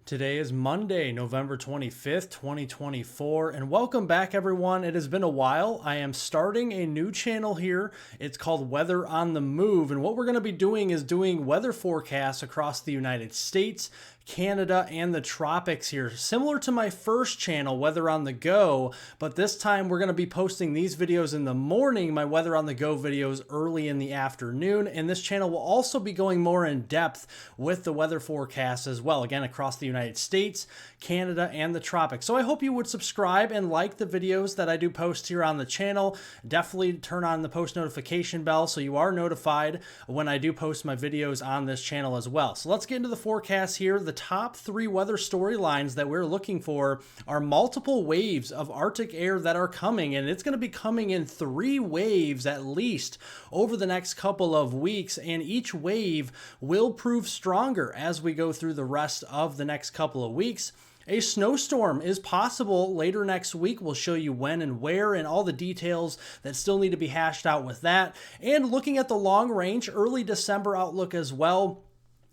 Today is Monday, November 25th, 2024, and welcome back everyone. It has been a while. I am starting a new channel here. It's called Weather on the Move, and what we're going to be doing is doing weather forecasts across the United States, Canada, and the tropics here, similar to my first channel, Weather on the Go, but this time we're going to be posting these videos in the morning, my Weather on the Go videos early in the afternoon, and this channel will also be going more in depth with the weather forecasts as well, again, across the United States, Canada, and the tropics. So I hope you would subscribe and like the videos that I do post here on the channel. Definitely turn on the post notification bell so you are notified when I do post my videos on this channel as well. So let's get into the forecast here. The top three weather storylines that we're looking for are multiple waves of Arctic air that are coming, and it's going to be coming in 3 waves at least over the next couple of weeks, and each wave will prove stronger as we go through the rest of the next couple of weeks. A snowstorm is possible later next week. We'll show you when and where and all the details that still need to be hashed out with that. And looking at the long range, early December outlook as well.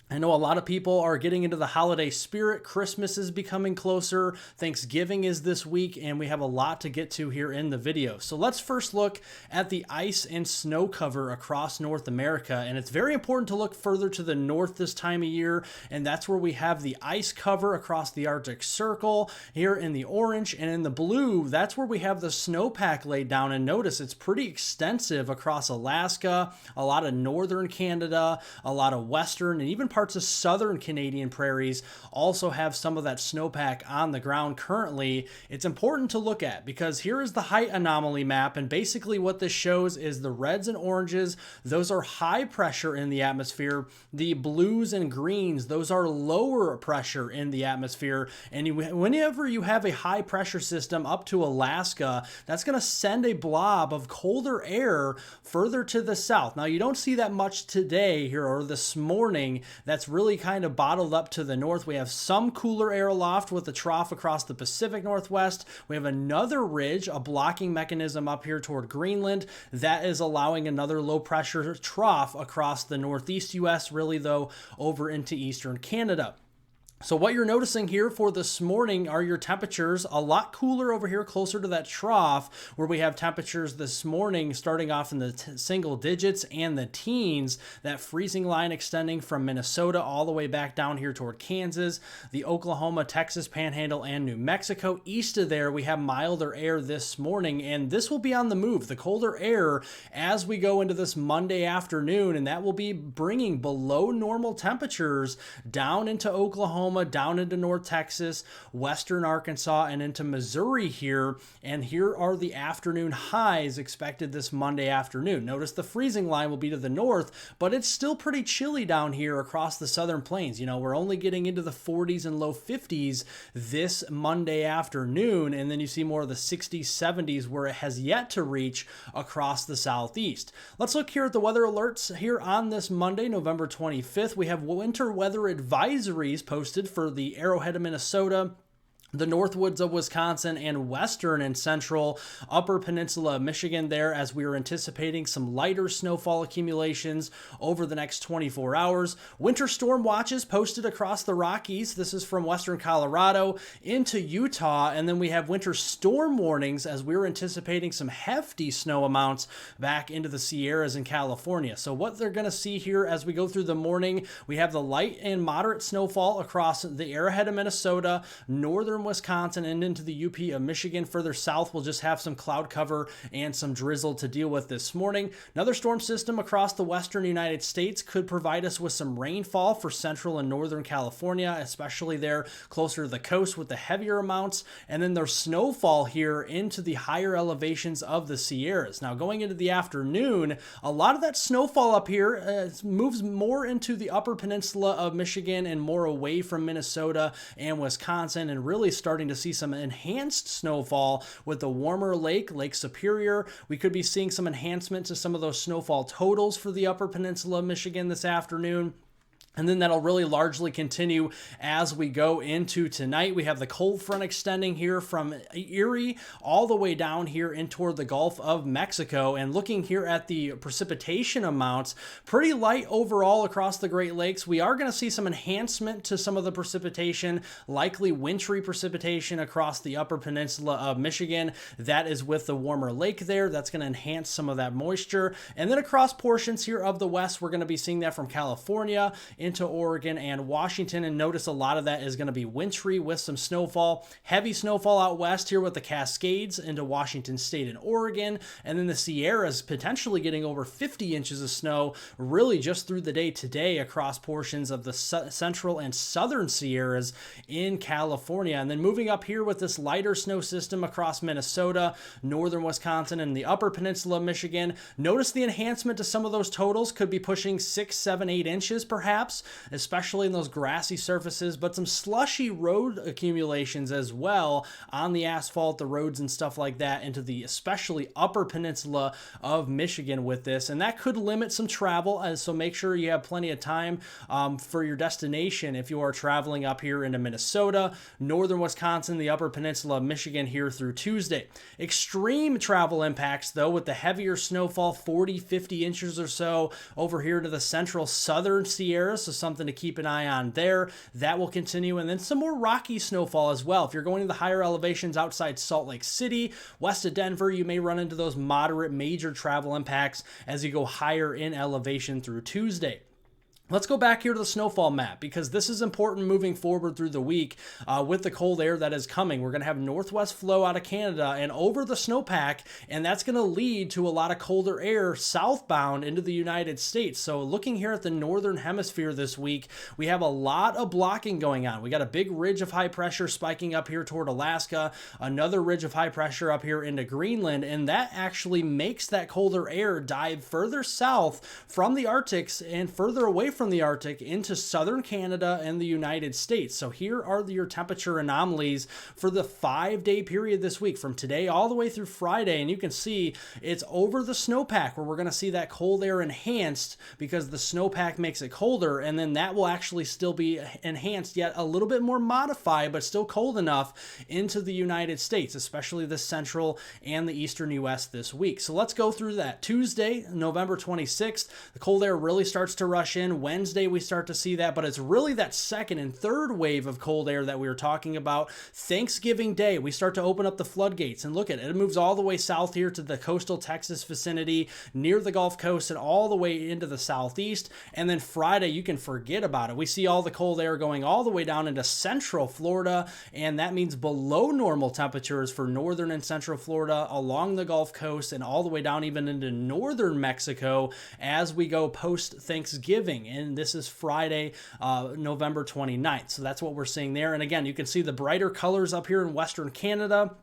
I know a lot of people are getting into the holiday spirit. Christmas is becoming closer. Thanksgiving is this week, and we have a lot to get to here in the video. So let's first look at the ice and snow cover across North America. And it's very important to look further to the north this time of year, and that's where we have the ice cover across the Arctic Circle. Here in the orange and in the blue, that's where we have the snowpack laid down. And notice it's pretty extensive across Alaska, a lot of northern Canada, a lot of western, and even parts of southern Canadian prairies also have some of that snowpack on the ground currently. It's important to look at because here is the height anomaly map, and basically what this shows is the reds and oranges, those are high pressure in the atmosphere. The blues and greens, those are lower pressure in the atmosphere. And whenever you have a high pressure system up to Alaska, that's going to send a blob of colder air further to the south. Now, you don't see that much today here or this morning. That's really kind of bottled up to the north. We have some cooler air aloft with a trough across the Pacific Northwest. We have another ridge, a blocking mechanism up here toward Greenland that is allowing another low pressure trough across the northeast US, really though over into eastern Canada. So what you're noticing here for this morning are your temperatures a lot cooler over here closer to that trough where we have temperatures this morning starting off in the single digits and the teens, that freezing line extending from Minnesota all the way back down here toward Kansas, the Oklahoma, Texas Panhandle, and New Mexico. East of there, we have milder air this morning, and this will be on the move, the colder air, as we go into this Monday afternoon, and that will be bringing below normal temperatures down into Oklahoma, down into North Texas, western Arkansas, and into Missouri here. And here are the afternoon highs expected this Monday afternoon. Notice the freezing line will be to the north, but it's still pretty chilly down here across the southern plains. You know, we're only getting into the 40s and low 50s this Monday afternoon, and then you see more of the 60s, 70s where it has yet to reach across the southeast. Let's look here at the weather alerts here on this Monday, November 25th. We have winter weather advisories posted for the Arrowhead of Minnesota, the Northwoods of Wisconsin, and western and central upper peninsula of Michigan there, as we are anticipating some lighter snowfall accumulations over the next 24 hours. Winter storm watches posted across the Rockies. This is from western Colorado into Utah. And then we have winter storm warnings as we're anticipating some hefty snow amounts back into the Sierras in California. So what they're going to see here as we go through the morning, we have the light and moderate snowfall across the Arrowhead of Minnesota, northern Wisconsin, and into the UP of Michigan. Further south, we'll just have some cloud cover and some drizzle to deal with this morning. Another storm system across the western United States could provide us with some rainfall for central and northern California, especially there closer to the coast with the heavier amounts. And then there's snowfall here into the higher elevations of the Sierras. Now, going into the afternoon, a lot of that snowfall up here moves more into the upper peninsula of Michigan and more away from Minnesota and Wisconsin, and really starting to see some enhanced snowfall with the warmer Lake Superior. We could be seeing some enhancement to some of those snowfall totals for the upper peninsula of Michigan this afternoon. And then that'll really largely continue as we go into tonight. We have the cold front extending here from Erie all the way down here in toward the Gulf of Mexico. And looking here at the precipitation amounts, pretty light overall across the Great Lakes. We are going to see some enhancement to some of the precipitation, likely wintry precipitation across the upper peninsula of Michigan. That is with the warmer lake there. That's going to enhance some of that moisture. And then across portions here of the west, we're going to be seeing that from California into Oregon and Washington, and notice a lot of that is going to be wintry with some snowfall, heavy snowfall out west here with the Cascades into Washington State and Oregon, and then the Sierras potentially getting over 50 inches of snow really just through the day today across portions of the central and southern Sierras in California. And then moving up here with this lighter snow system across Minnesota, northern Wisconsin, and the upper peninsula of Michigan. Notice the enhancement to some of those totals could be pushing 6, 7, 8 inches perhaps, especially in those grassy surfaces, but some slushy road accumulations as well on the asphalt, the roads and stuff like that into the especially upper peninsula of Michigan with this. And that could limit some travel, so make sure you have plenty of time for your destination if you are traveling up here into Minnesota, northern Wisconsin, the upper peninsula of Michigan here through Tuesday. Extreme travel impacts though with the heavier snowfall, 40, 50 inches or so over here to the central southern Sierras. So something to keep an eye on there. That will continue. And then some more rocky snowfall as well. If you're going to the higher elevations outside Salt Lake City, west of Denver, you may run into those moderate major travel impacts as you go higher in elevation through Tuesday. Let's go back here to the snowfall map because this is important moving forward through the week with the cold air that is coming. We're going to have northwest flow out of Canada and over the snowpack, and that's going to lead to a lot of colder air southbound into the United States. So looking here at the northern hemisphere this week, we have a lot of blocking going on. We got a big ridge of high pressure spiking up here toward Alaska, another ridge of high pressure up here into Greenland, and that actually makes that colder air dive further south from the Arctics and further away from the Arctic into southern Canada and the United States. So here are your temperature anomalies for the 5-day period this week from today all the way through Friday. And you can see it's over the snowpack where we're going to see that cold air enhanced because the snowpack makes it colder. And then that will actually still be enhanced yet a little bit more modified, but still cold enough into the United States, especially the central and the eastern US this week. So let's go through that. Tuesday, November 26th, the cold air really starts to rush in. Wednesday, we start to see that, but it's really that second and third wave of cold air that we were talking about. Thanksgiving Day, we start to open up the floodgates, and look at it. It moves all the way south here to the coastal Texas vicinity, near the Gulf Coast, and all the way into the southeast. And then Friday, you can forget about it. We see all the cold air going all the way down into central Florida, and that means below normal temperatures for northern and central Florida, along the Gulf Coast, and all the way down even into northern Mexico as we go post-Thanksgiving. And this is Friday, November 29th. So that's what we're seeing there. And again, you can see the brighter colors up here in Western Canada.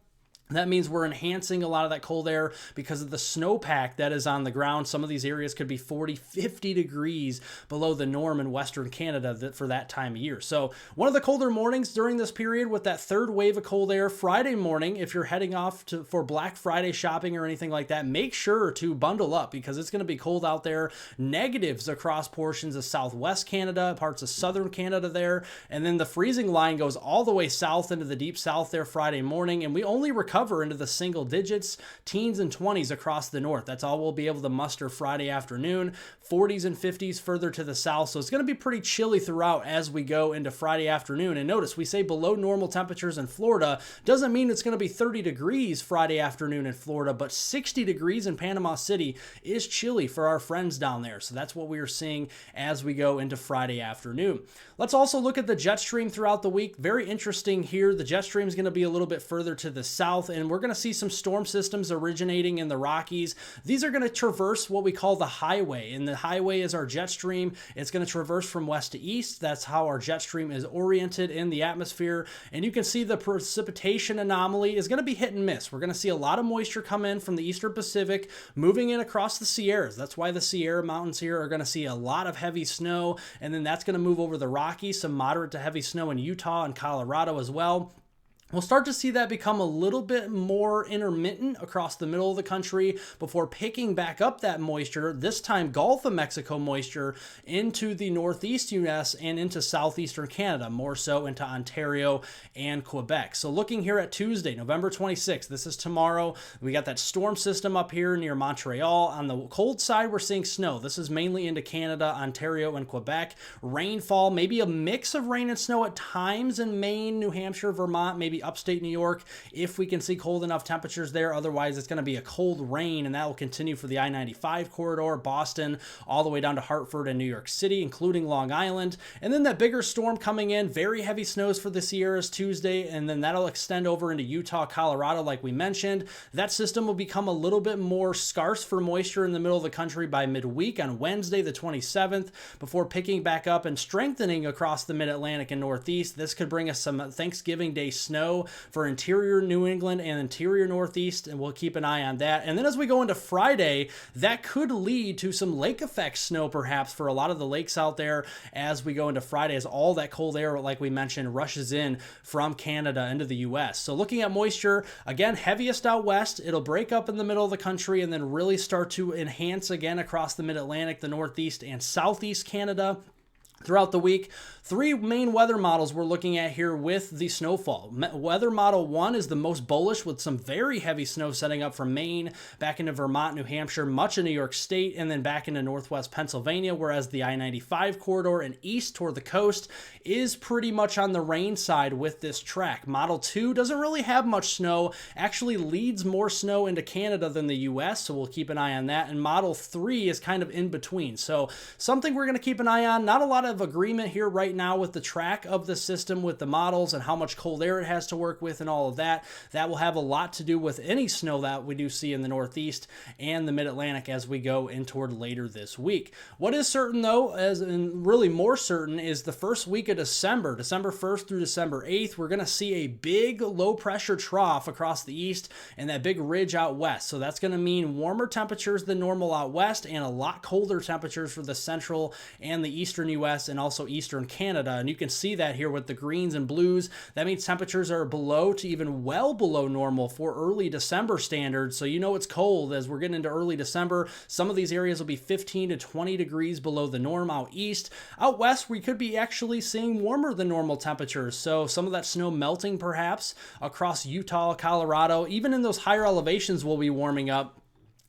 That means we're enhancing a lot of that cold air because of the snowpack that is on the ground. Some of these areas could be 40, 50 degrees below the norm in Western Canada for that time of year. So one of the colder mornings during this period with that third wave of cold air, Friday morning, if you're heading off for Black Friday shopping or anything like that, make sure to bundle up because it's going to be cold out there. Negatives across portions of Southwest Canada, parts of Southern Canada there. And then the freezing line goes all the way south into the deep south there Friday morning. And we only recover into the single digits, teens and 20s across the north. That's all we'll be able to muster Friday afternoon. 40s and 50s further to the south. So it's going to be pretty chilly throughout as we go into Friday afternoon. And notice we say below normal temperatures in Florida. Doesn't mean it's going to be 30 degrees Friday afternoon in Florida, but 60 degrees in Panama City is chilly for our friends down there. So that's what we are seeing as we go into Friday afternoon. Let's also look at the jet stream throughout the week. Very interesting here. The jet stream is going to be a little bit further to the south, and we're going to see some storm systems originating in the Rockies. These are going to traverse what we call the highway, and the highway is our jet stream. It's going to traverse from west to east. That's how our jet stream is oriented in the atmosphere, and you can see the precipitation anomaly is going to be hit and miss. We're going to see a lot of moisture come in from the eastern Pacific, moving in across the Sierras. That's why the Sierra Mountains here are going to see a lot of heavy snow, and then that's going to move over the Rockies, some moderate to heavy snow in Utah and Colorado as well. We'll start to see that become a little bit more intermittent across the middle of the country before picking back up that moisture, this time Gulf of Mexico moisture, into the northeast US and into southeastern Canada, more so into Ontario and Quebec. So looking here at Tuesday, November 26th, this is tomorrow, we got that storm system up here near Montreal. On the cold side, we're seeing snow. This is mainly into Canada, Ontario, and Quebec. Rainfall, maybe a mix of rain and snow at times in Maine, New Hampshire, Vermont, maybe upstate New York, if we can see cold enough temperatures there. Otherwise, it's going to be a cold rain, and that will continue for the I-95 corridor, Boston, all the way down to Hartford and New York City, including Long Island. And then that bigger storm coming in, very heavy snows for the Sierras Tuesday, and then that'll extend over into Utah, Colorado, like we mentioned. That system will become a little bit more scarce for moisture in the middle of the country by midweek on Wednesday, the 27th, before picking back up and strengthening across the mid-Atlantic and Northeast. This could bring us some Thanksgiving Day snow for interior New England and interior Northeast, and we'll keep an eye on that. And then as we go into Friday, that could lead to some lake effect snow perhaps for a lot of the lakes out there as we go into Friday, as all that cold air, like we mentioned, rushes in from Canada into the US. So looking at moisture, again, heaviest out west, it'll break up in the middle of the country and then really start to enhance again across the mid-Atlantic, the Northeast, and Southeast Canada throughout the week. Three main weather models we're looking at here with the snowfall. Weather model 1 is the most bullish, with some very heavy snow setting up from Maine back into Vermont, New Hampshire, much of New York State, and then back into northwest Pennsylvania, whereas the I-95 corridor and east toward the coast is pretty much on the rain side with this track. Model 2 doesn't really have much snow, actually leads more snow into Canada than the US, so we'll keep an eye on that. And Model 3 is kind of in between. So something we're going to keep an eye on. Not a lot of agreement here right now with the track of the system, with the models and how much cold air it has to work with and all of that. That will have a lot to do with any snow that we do see in the Northeast and the Mid-Atlantic as we go in toward later this week. What is certain though, and really more certain, is the first week of December, December 1st through December 8th, we're going to see a big low pressure trough across the east and that big ridge out west. So that's going to mean warmer temperatures than normal out west and a lot colder temperatures for the central and the eastern US and also eastern Canada. And you can see that here with the greens and blues. That means temperatures are below to even well below normal for early December standards. So you know it's cold as we're getting into early December. Some of these areas will be 15 to 20 degrees below the norm out east. Out west, we could be actually seeing warmer than normal temperatures. So some of that snow melting perhaps across Utah, Colorado, even in those higher elevations will be warming up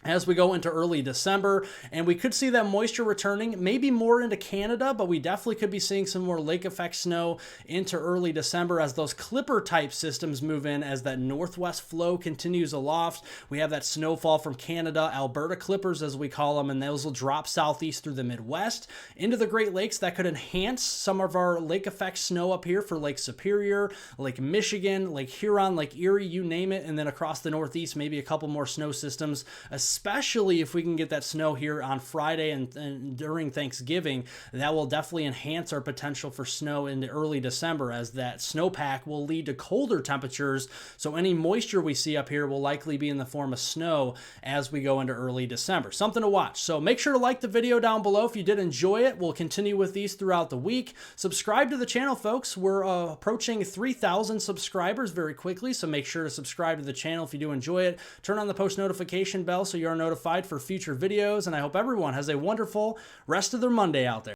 as we go into early December, and we could see that moisture returning, maybe more into Canada, but we definitely could be seeing some more lake effect snow into early December as those clipper type systems move in, as that northwest flow continues aloft. We have that snowfall from Canada, Alberta clippers as we call them, and those will drop southeast through the Midwest into the Great Lakes. That could enhance some of our lake effect snow up here for Lake Superior, Lake Michigan, Lake Huron, Lake Erie, you name it, and then across the Northeast, maybe a couple more snow systems, especially if we can get that snow here on Friday and during Thanksgiving. That will definitely enhance our potential for snow into early December, as that snowpack will lead to colder temperatures. So any moisture we see up here will likely be in the form of snow as we go into early December. Something to watch. So make sure to like the video down below if you did enjoy it. We'll continue with these throughout the week. Subscribe to the channel, folks. We're approaching 3,000 subscribers very quickly, so make sure to subscribe to the channel if you do enjoy it. Turn on the post notification bell so you're notified for future videos, and I hope everyone has a wonderful rest of their Monday out there.